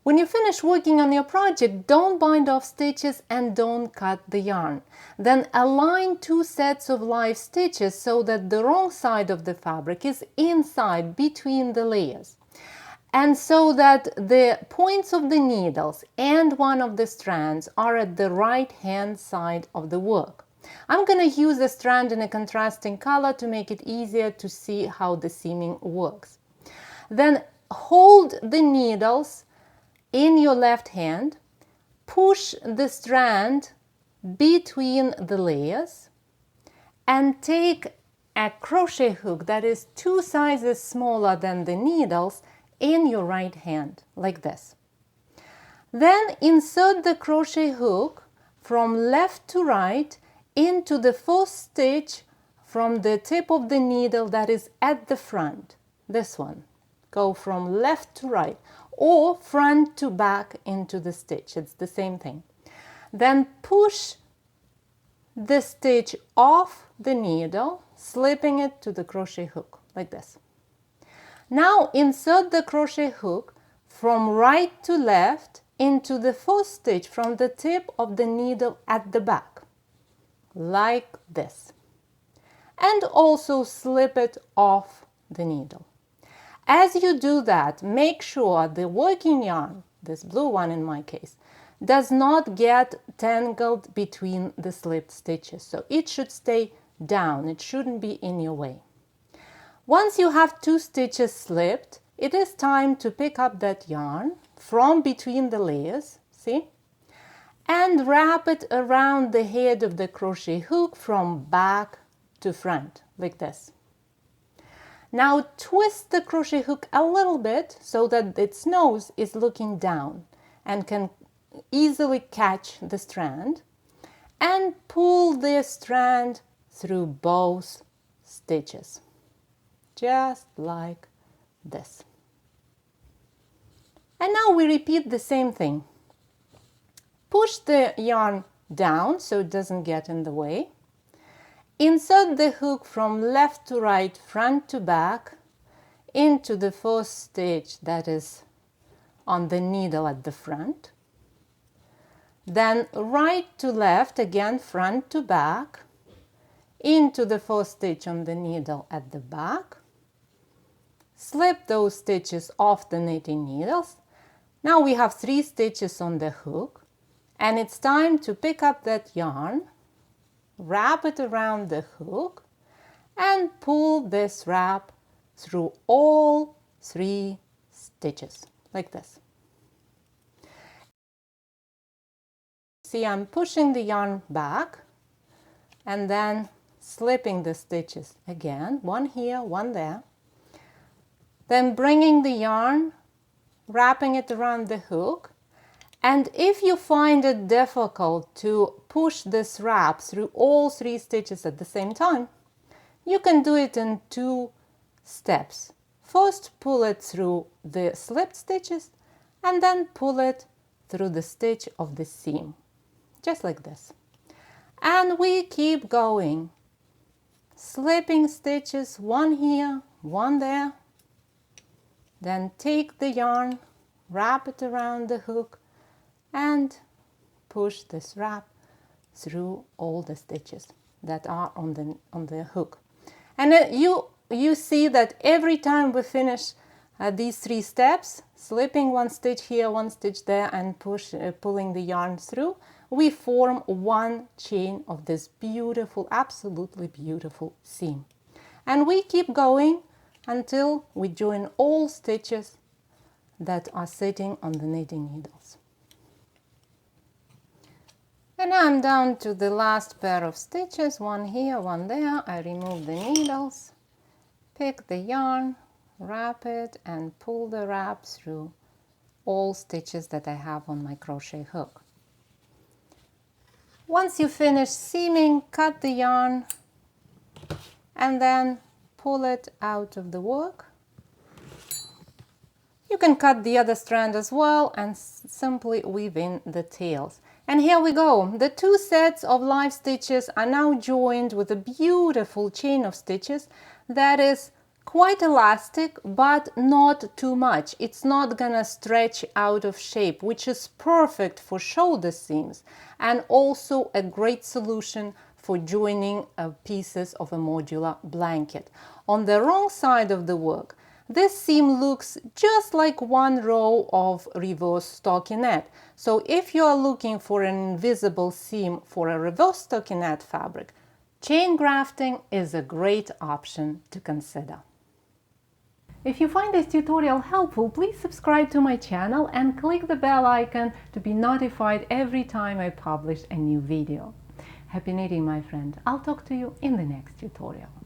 When you finish working on your project, don't bind off stitches and don't cut the yarn. Then align two sets of live stitches so that the wrong side of the fabric is inside between the layers. And so that the points of the needles and one of the strands are at the right hand side of the work. I'm going to use a strand in a contrasting color to make it easier to see how the seaming works. Then hold the needles in your left hand, push the strand between the layers, and take a crochet hook that is 2 sizes smaller than the needles in your right hand, like this. Then insert the crochet hook from left to right into the first stitch from the tip of the needle that is at the front, this one. Go from left to right, or front to back into the stitch. It's the same thing. Then push the stitch off the needle, slipping it to the crochet hook, like this. Now insert the crochet hook from right to left into the first stitch from the tip of the needle at the back, like this. And also slip it off the needle. As you do that, make sure the working yarn, this blue one in my case, does not get tangled between the slipped stitches. So it should stay down, it shouldn't be in your way. Once you have 2 stitches slipped, it is time to pick up that yarn from between the layers, see? And wrap it around the head of the crochet hook from back to front, like this. Now twist the crochet hook a little bit so that its nose is looking down and can easily catch the strand, and pull the strand through both stitches, just like this. And now we repeat the same thing. Push the yarn down so it doesn't get in the way. Insert the hook from left to right, front to back, into the first stitch that is on the needle at the front. Then right to left, again front to back, into the first stitch on the needle at the back. Slip those stitches off the knitting needles. Now we have 3 stitches on the hook, and it's time to pick up that yarn, wrap it around the hook, and pull this wrap through all 3 stitches, like this. See, I'm pushing the yarn back and then slipping the stitches again, one here, one there. Then bringing the yarn, wrapping it around the hook. And if you find it difficult to push this wrap through all 3 stitches at the same time, you can do it in 2 steps. First, pull it through the slipped stitches, and then pull it through the stitch of the seam, just like this. And we keep going, slipping stitches, one here, one there. Then take the yarn, wrap it around the hook, and push this wrap through all the stitches that are on the hook. And you see that every time we finish these 3 steps, slipping one stitch here, one stitch there, and pulling the yarn through, we form one chain of this beautiful, absolutely beautiful seam. And we keep going until we join all stitches that are sitting on the knitting needles. And I'm down to the last pair of stitches, one here, one there. I remove the needles, pick the yarn, wrap it, and pull the wrap through all stitches that I have on my crochet hook. Once you finish seaming, cut the yarn and then pull it out of the work. You can cut the other strand as well and simply weave in the tails. And here we go. The 2 sets of live stitches are now joined with a beautiful chain of stitches that is Quite elastic, but not too much. It's not gonna stretch out of shape, which is perfect for shoulder seams and also a great solution for joining pieces of a modular blanket. On the wrong side of the work, this seam looks just like one row of reverse stockinette. So if you are looking for an invisible seam for a reverse stockinette fabric, chain grafting is a great option to consider. If you find this tutorial helpful, please subscribe to my channel and click the bell icon to be notified every time I publish a new video. Happy knitting, my friend. I'll talk to you in the next tutorial.